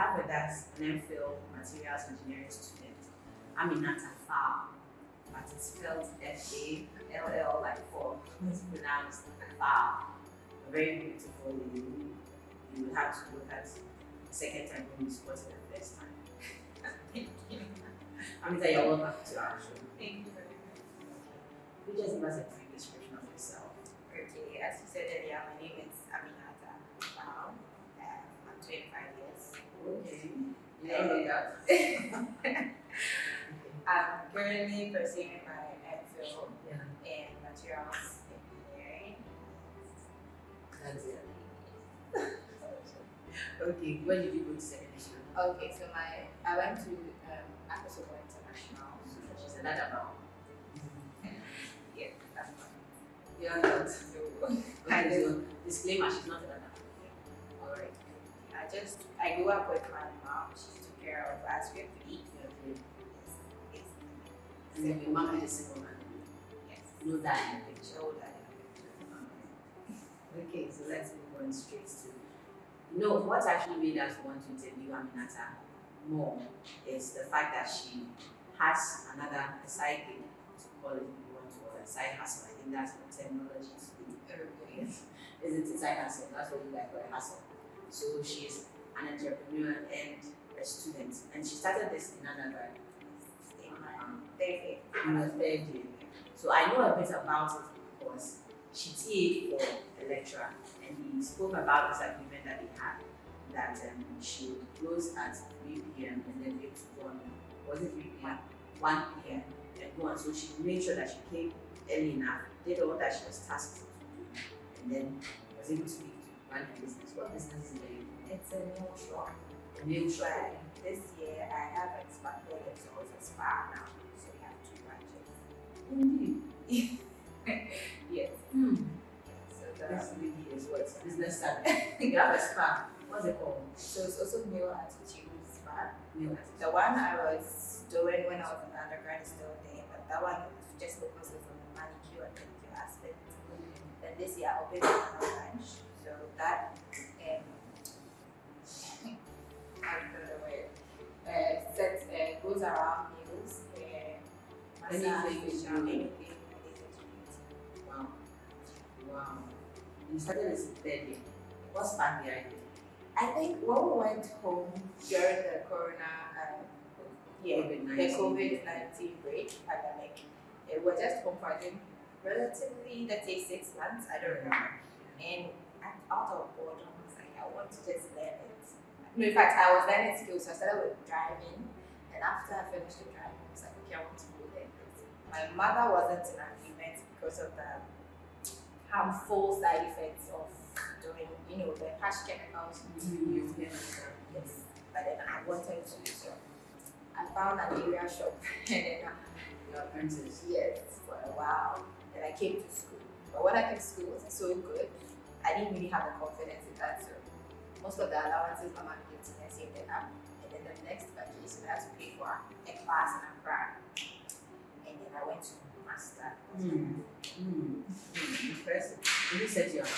have with us an MPhil Materials Engineering student, Aminata, but it's spelled F-A-L-L like for it's pronounced Fal. A very beautiful lady. You will have to look at the second time when you spot it the first time. Thank you. Aminata, you're welcome to our show. Thank you very much. You just give us a quick description of yourself. Okay, as you said earlier, my name is Aminata. I'm 25 years. Okay. You don't look up. I'm currently pursuing my MPhil Yeah. in Materials Engineering. That's it. Okay, where did you go to secondary school? Okay, so I went to Akosoko International. She said that about. Yeah, that's fine. You're not. So, So disclaimer, she's not an alright. I grew up with my mom. She took care of us. We have to eat. Yes. And then your mom is a single man. Yes. No dad in the picture. So that. Okay, so let's move on straight to. What actually made us want to interview Aminata more is the fact that she has a side gig, to call it if you want to, or a side hustle. I think that's the terminology to be. Yes. Is it a side hustle? That's what we like for a hustle. So she's an entrepreneur and a student, and she started this in undergrad. In her third year. So I know a bit about it because she TA'd for a lecturer, and he spoke about this agreement that they had, that she would close at 3 p.m. and then be able to go on, was it 3 p.m.? 1 p.m. and go on. So she made sure that she came early enough, did all that she was tasked to do, and then was able to run her business. What business is it? It's a new shop. A nail shop. But this year I have expanded it, so it's a spa now. So we have 2 branches. Indeed. Yes. So This lady is what? Business savvy. You have a spa. What's it called? so it's also New Attitude Spa. Nail The one I was doing when I was in undergrad is still there, but that one just focuses on the manicure and pedicure aspect. Then this year I opened another branch, so that I don't know the word. Goes around nails, massage, Anything you facial, do. anything related to beauty. Wow. Wow. You started this in third year. What sparked the idea? I think when we went home during the COVID-19. COVID-19 pandemic, we were just home for I think relatively, let's say 6 months, I don't remember. And out of boredom, I was like, I want to just learn it. No, in fact, I was learning skills, so I started with driving. And after I finished the driving, I was like, okay, I want to go there. My mother wasn't in agreement because of the harmful side effects of doing, the harsh chemicals you use. Yes, but then I wanted to, so I found an area shop and then Your apprentice. yes, for a while. Then I came to school. But when I came to school, it wasn't so good. I didn't really have the confidence in that, so most of the allowances my mom gave to me, I saved it up. And then the next vacation, I had to pay for a class in Accra. And then I went to master. Impressive. You set your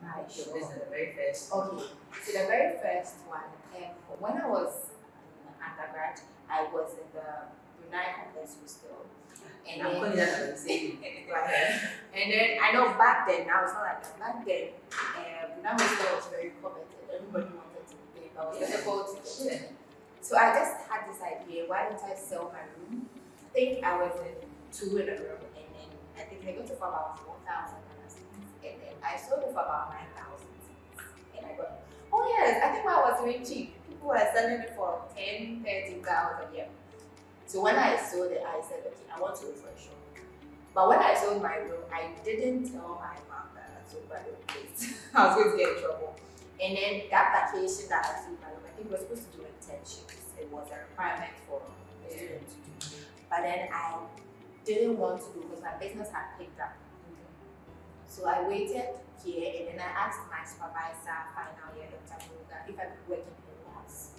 My business sure. the very first. Okay, so the very first one, when I was in undergrad, I was in the Brunei complex still. And I'm calling that the same. Go ahead. And then I know back then, now it's not like that. Back then, Brunei hostel was very coveted. Everybody wanted to pay, but it was difficult to get in. So I just had this idea, why don't I sell my room? I think I was in 2 in a room, and then I think I got it for about 4,000. And then I sold it for about 9,000. And I got, oh yes, I think I was doing cheap. People were selling it for 10, 13,000, yeah. So when I sold it, I said, okay, I want to go for a shop. But when I sold my room, I didn't tell my mom that I sold my room place. I was going to get in trouble. And then that vacation that I sold my room, I think we were supposed to do internships. It was a requirement for a student to do. But then I didn't want to do because my business had picked up. So I waited here and then I asked my supervisor, final year, Dr. Muga, if I could work in her house.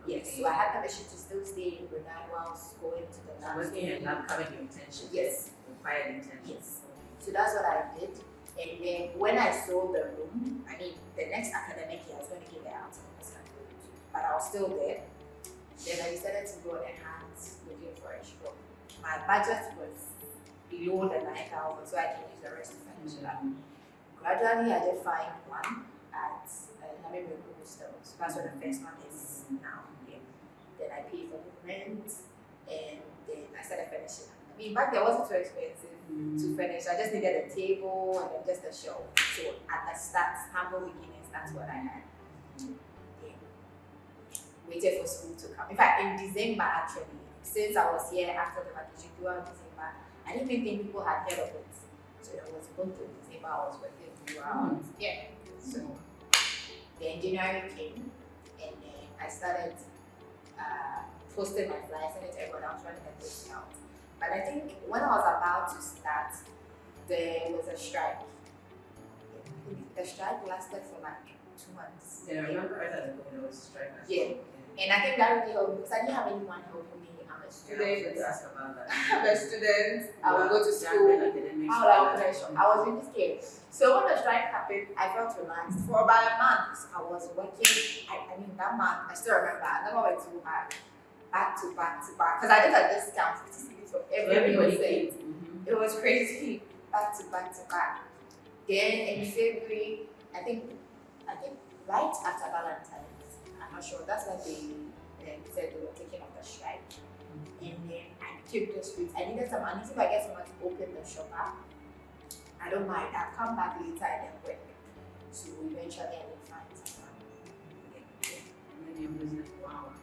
Yes, so I had permission to still stay in Brunei whilst going to the lab. Working in lab covered your intention. Yes. Required intention. Yes. So that's what I did. And then when I sold the room, I mean, the next academic year I was going to give it out to the person. but I was still there. Then I decided to go on a hunt looking for a shop. My budget was below the 9,000, so I can use the rest to finish it up. Gradually, I did find one at Namibia Hostel. So that's where the first one is now. Yeah. Then I paid for the rent, and then I started finishing. I mean, back then it wasn't too expensive to finish. I just needed a table and then just a shelf. So at the start, humble beginnings, that's what I had. Yeah. Waited for school to come. In fact, in December actually, since I was here after the vacation throughout December, I didn't even think people had heard of it. So it was both in December I was working throughout. Yeah. So then January came, and then I started posting my flyers and everyone else running the place out. But I think when I was about to start, there was a strike. The strike lasted for like 2 months. Yeah, I remember right at the moment there was a strike. Yeah. And I think that really helped me because I didn't have anyone helping me. I'm a student. Yeah, I was going to ask about that. I'm a student. I would go to school. How would I open a shop? I was really scared. So when the strike happened, I felt relaxed. For about a month, I was working. I mean, that month, I still remember, I never went too hard. Back to back to back. Because I did a discount 50 cedis for everybody. It was crazy. Back to back to back. Then in February, I think right after Valentine's, I'm not sure, that's when they said they were taking off the strike. And then I took the streets. I needed some money, so if I get someone to open the shop up, I don't mind. I'll come back later and then work. So eventually I did find someone. And then your business, wow,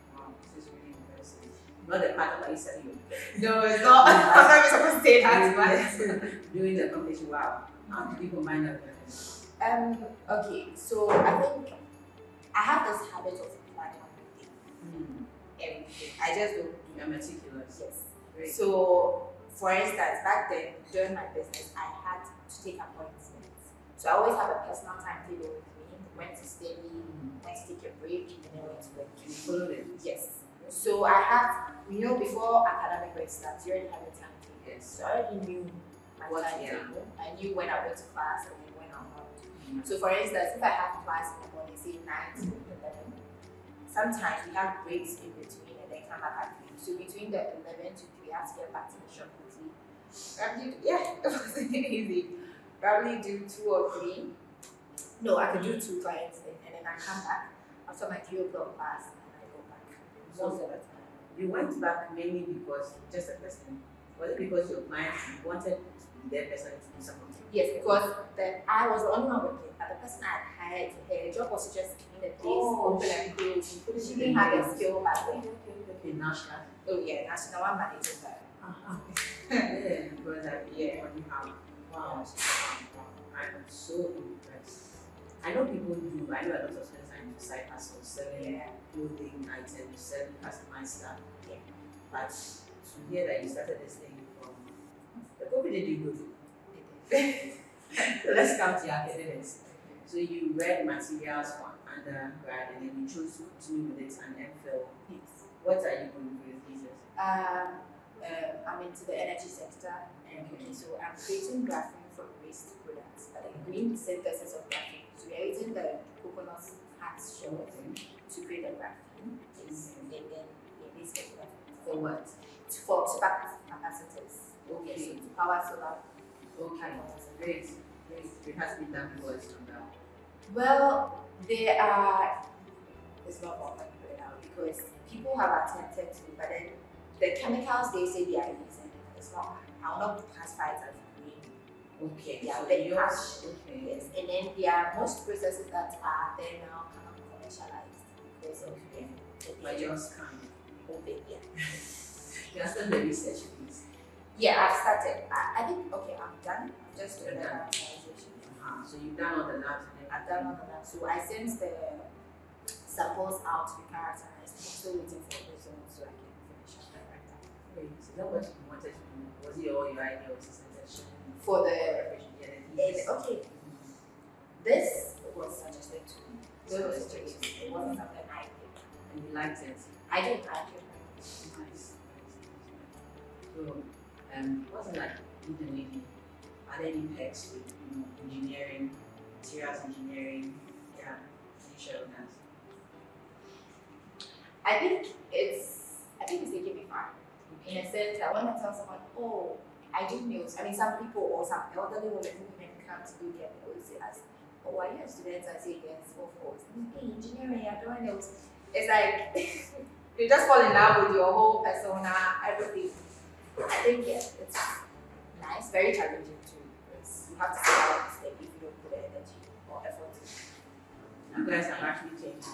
this is really impressive. Not the part of you said you. No, it's not. I'm not even supposed to say that. Doing the competition, wow. How do people mind that? Okay, so I think I have this habit of planning everything. I just don't. You're meticulous. Yes. Great. So, for instance, back then during my business, I had to take appointments. So I always have a personal timetable with me. When to study, when to take a break, and then when to work. You follow it? Yes. So I have, before academic break starts, you already have a timetable. Yes. So I already knew my timetable. I knew when I went to class and then when I'm not. So for instance, if I have class in the morning, say 9 to 11, sometimes we have breaks in between and then come back at 3. So between the 11 to 3, I have to get back to the shop quickly. It wasn't easy. Probably do 2 or 3. No, I could do 2 clients and then I come back after my 3 o'clock class and I go back. Most of the time. You went back mainly because just a person. Was it because your clients wanted their person to do something? Yes, because I was the only one working, but the person I had hired, her job was to just clean the place, open and close. She didn't have a skill back then. Okay, national. Oh yeah, national one manager that. Yeah, because you have. Wow. I'm so impressed. I know people do. I know a lot of students are into side hustles, selling clothing items, selling customized stuff. Yeah. But to hear that you started this thing from the COVID did you good. So let's come to your academics. So you read materials for undergrad and then you chose to continue with it and MPhil. Yes. What are you doing for your thesis? I'm into the energy sector. Okay, so I'm creating graphene from waste products, but a green synthesis of graphene. So we're using the coconut heart shell to create a graphene. And then this graphene. For what? For supercapacitors. Okay. So to power solar. Okay. Great. It has to be done before it's come down. Well, it's not all like put it out because people have attempted to, but then the chemicals they say they are using, it's not, I will not classify it as green. Okay. They are So very yours- harsh. Okay. Yes, and then there are most processes that are there now cannot be commercialized because of But yours can. open, yeah. You are still the research piece. Yeah, I've started. I think, okay, I'm done. I'm just doing the You're done. characterization. So you've done all the labs and I've done all of that. So I sent the samples out to be characterized. I'm still waiting for the results so I can finish up the writer. Wait, so that what you wanted to do? Was it all your idea or suggestion? For the Yes. okay, this was suggested to me. So it wasn't something I did. And you liked it? I did like it. Nice. So, what's it like in the Navy? Are there any perks with engineering, materials engineering? Yeah, can you share with us? I think it's taking me far. In a sense that when I tell someone, oh, I do nails, I mean some people or some elderly women come to do their nails, they ask, oh, are you a student? I say yes, of course. Hey, engineering, I'm doing nails. It's like you just fall in love with your whole persona, everything. I think yeah, it's nice, very challenging too, because you have to say out mistake if you don't put the energy or effort in. You guys have actually changed.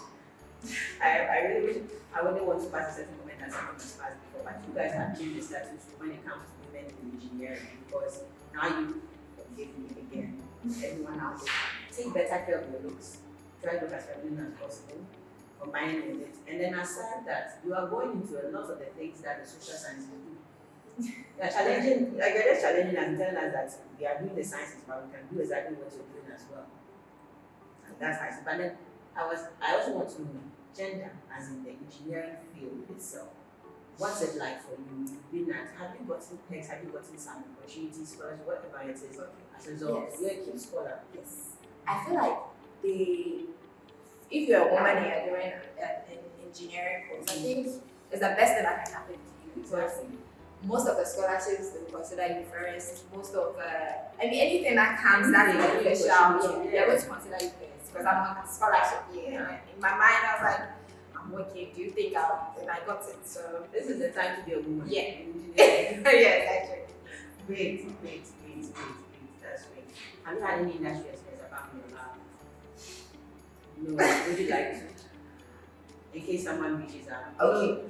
I really wish I wouldn't want to pass a certain comment that someone has passed before, but you guys have changed the status when it comes to women in engineering because now you forgive me again. Everyone out there, take better care of your looks. Try to look as feminine as possible, combine with it. And then aside that, you are going into a lot of the things that the social sciences do. They are challenging, like they're just challenging and telling us that we are doing the sciences, but we can do exactly what you're doing as well. And that's nice. But then I also want to know gender as in the engineering field itself. What's it like for you? You've been at, have you gotten pegs, have you gotten some opportunities, scholars, whatever it is, as a result? Yes. You're a key scholar. Yes. I feel like if you're a woman and you're doing an engineering course, I think it's the best thing that can happen to you because most of the scholarships they will consider you first. Most of anything that comes that is beneficial, they're going to consider you first because I'm on a scholarship here. And in my mind, I was like, I'm working. Do you think and I got it? So This is the time to be a woman. Yeah. Engineering. yes, actually. Great. That's great. Have you had any industry experience apart from your lab? No. Would you like to? In case someone reaches out. Okay.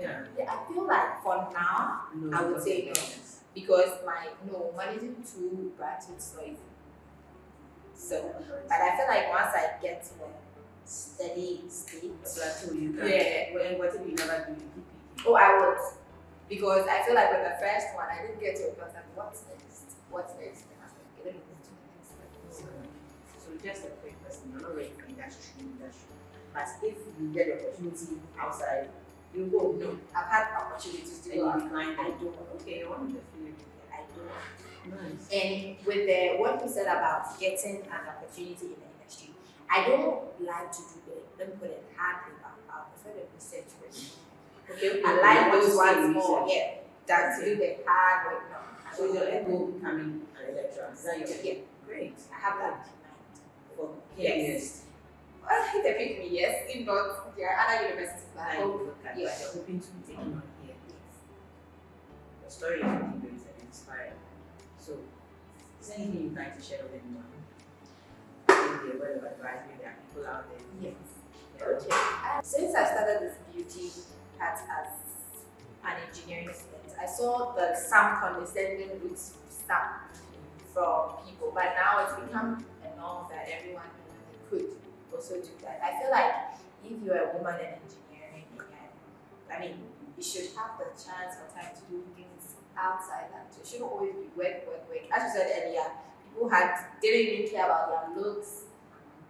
Yeah. Yeah, I feel like for now, No. I would say no. Because managing two branches so easy. So, but I feel like once I get to a steady state, Plateau, you can. Yeah. Well, what if you never do? You keep it. oh, I would. Because I feel like with the first one, I didn't get to it. I was like, what's next? What's next? And I was like, okay, let me move to the next level. So just a quick question. You're not ready for industry. But if you get the opportunity outside, you go. No, I've had opportunities to And go you out. decline I them. don't. Okay, one of the few. I don't. Nice. And with what you said about getting an opportunity in the industry, I don't like to do let me put it hard labor. I prefer the research work. Okay. I like You want to those stay ones in more, research. yeah. Than to do the hard work. No. I So don't your like end goal becoming an lecturer. Is that your Yeah. Great. I have that in mind. For Yes. yes. Well, if they pick me, yes. If not, there are other universities that I hope. Look at Yes. you're hoping to be taken on here. Yes. Your story is really great and inspiring. So, is there anything you'd like to share with anyone? Maybe a word of advice, maybe there are people out there. Yes. Yeah. Okay. Since I started this beauty part as an engineering student, I saw some condescending looks some from people, but now it's become a norm that everyone could also do that. I feel like if you're a woman in engineering, you should have the chance or time to do things outside that. So it shouldn't always be work. As you said earlier, people didn't even care about their looks,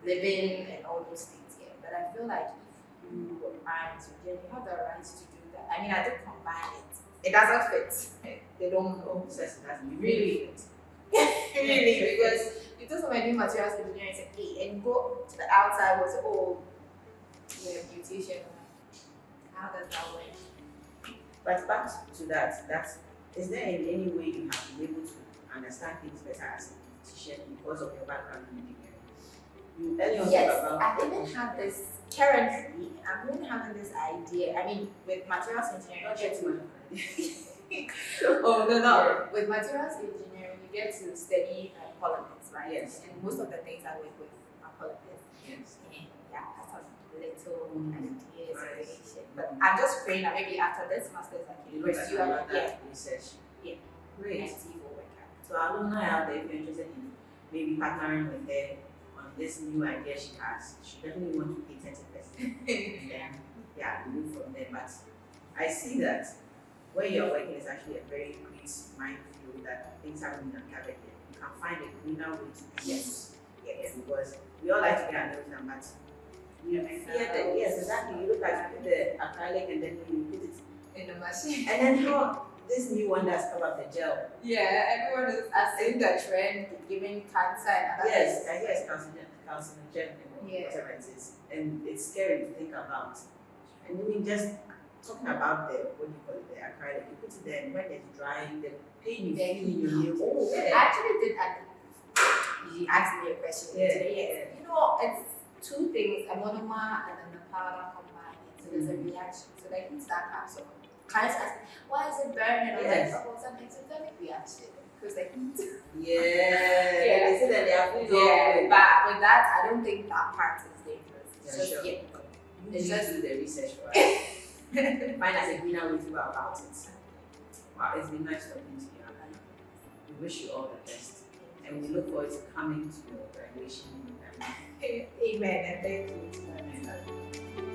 living, and all those things. Yeah. But I feel like if you are into engineering, you have the right to do that. I did combine it. It doesn't fit. They don't know. Says it doesn't Really fit. Really, because you do some doing materials engineering, it's like, hey, and you go to the outside, was oh, you're a beautician. How does that work? But back to that, is there in any way you have been able to understand things better as a beautician because of your background in engineering? You earlier Yes, talked about I even have this currently. I'm even having this idea. With materials engineering, not yet too much. oh no. With materials engineering, you get to study polymers, right? Yes. And most of the things I work with are polymers. Yes. And yeah, I have little ideas, Nice. variation. But I'm just praying that maybe after this master's I You can look at pursue about yeah, that research. Yeah. Great. and see what work out. So alumni out there, if you're interested in maybe partnering with her on this new idea she has, she definitely wants to pay 10%. And then, yeah, we move from there. But I see that where you're working is actually a very great minefield that things haven't been uncovered yet. You can find a greener way to do Yes. Yes, because we all like to get our nose done, but we fear that, yes, exactly. You look at the acrylic and then you put it In the machine. and then how this new one that's come up, the gel. Yeah, everyone is seeing the trend, giving cancer and other Yes, things. I guess carcinogen and Yeah. whatever it is. And it's scary to think about. And we just talking about the what do you call it, the acrylic, you put it there and when it's drying, the pain you feel in your nails. Oh, I yeah. actually did. You asked me a question today. Yes. You know, it's two things: a monomer and then the powder combined. So there's a reaction. So the heat that comes up. Clients ask me, why is it burning? I'm like, oh, it's an exothermic reaction because the heat. Yeah. They say that they are food. Yeah, but with that, I don't think that part is dangerous. It's Yeah, just sure. It's just do the research for us. Find us a greener way to go about it. Wow, it's been nice talking to you. We wish you all the best. And we look forward to coming to your graduation. Amen. And thank you.